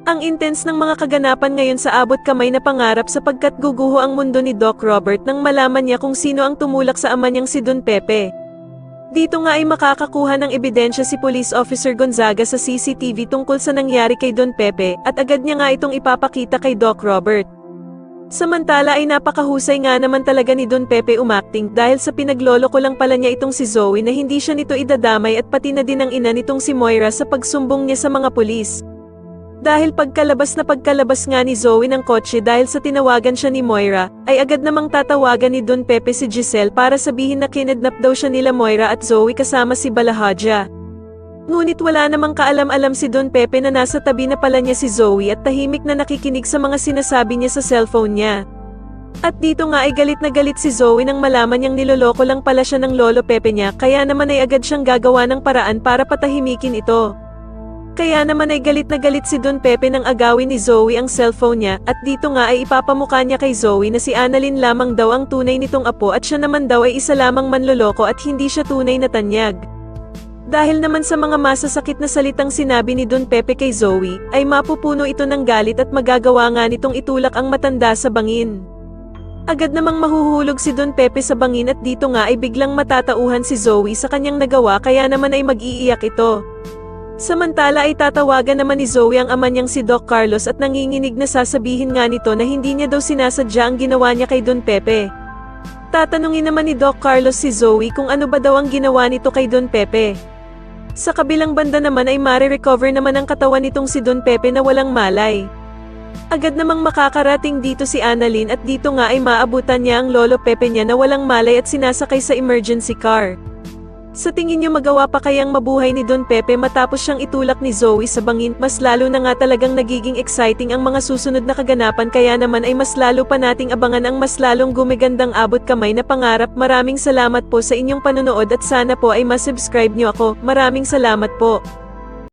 Ang intense ng mga kaganapan ngayon sa abot kamay na pangarap sapagkat guguho ang mundo ni Doc Robert nang malaman niya kung sino ang tumulak sa ama niyang si Don Pepe. Dito nga ay makakakuha ng ebidensya si Police Officer Gonzaga sa CCTV tungkol sa nangyari kay Don Pepe at agad niya nga itong ipapakita kay Doc Robert. Samantala ay napakahusay nga naman talaga ni Don Pepe umacting dahil sa pinaglolo ko lang pala niya itong si Zoe na hindi siya nito idadamay at pati na din ang ina nitong si Moira sa pagsumbong niya sa mga pulis. Dahil pagkalabas nga ni Zoe ng kotse dahil sa tinawagan siya ni Moira, ay agad namang tatawagan ni Don Pepe si Giselle para sabihin na kinidnap daw siya nila Moira at Zoe kasama si Balahadja. Ngunit wala namang kaalam-alam si Don Pepe na nasa tabi na pala niya si Zoe at tahimik na nakikinig sa mga sinasabi niya sa cellphone niya. At dito nga ay galit na galit si Zoe nang malaman niyang niloloko lang pala siya ng lolo Pepe niya kaya naman ay agad siyang gagawa ng paraan para patahimikin ito. Kaya naman ay galit na galit si Don Pepe nang agawin ni Zoe ang cellphone niya at dito nga ay ipapamukha niya kay Zoe na si Annalyn lamang daw ang tunay nitong apo at siya naman daw ay isa lamang manloloko at hindi siya tunay na tanyag. Dahil naman sa mga masasakit na salitang sinabi ni Don Pepe kay Zoe, ay mapupuno ito ng galit at magagawa nga nitong itulak ang matanda sa bangin. Agad namang mahuhulog si Don Pepe sa bangin at dito nga ay biglang matatauhan si Zoe sa kanyang nagawa kaya naman ay mag-iiyak ito. Samantala ay tatawagan naman ni Zoe ang ama niyang si Doc Carlos at nanginginig na sasabihin nga nito na hindi niya daw sinasadya ang ginawa niya kay Don Pepe. Tatanungin naman ni Doc Carlos si Zoe kung ano ba daw ang ginawa nito kay Don Pepe. Sa kabilang banda naman ay mare-recover naman ang katawan nitong si Don Pepe na walang malay. Agad namang makakarating dito si Annalyn at dito nga ay maabutan niya ang lolo Pepe niya na walang malay at sinasakay sa emergency car. Sa tingin niyo magawa pa kayang mabuhay ni Don Pepe matapos siyang itulak ni Zoe sa bangin? Mas lalo na nga talagang nagiging exciting ang mga susunod na kaganapan kaya naman ay mas lalo pa nating abangan ang mas lalong gumigandang abot kamay na pangarap. Maraming salamat po sa inyong panonood at sana po ay masubscribe niyo ako. Maraming salamat po.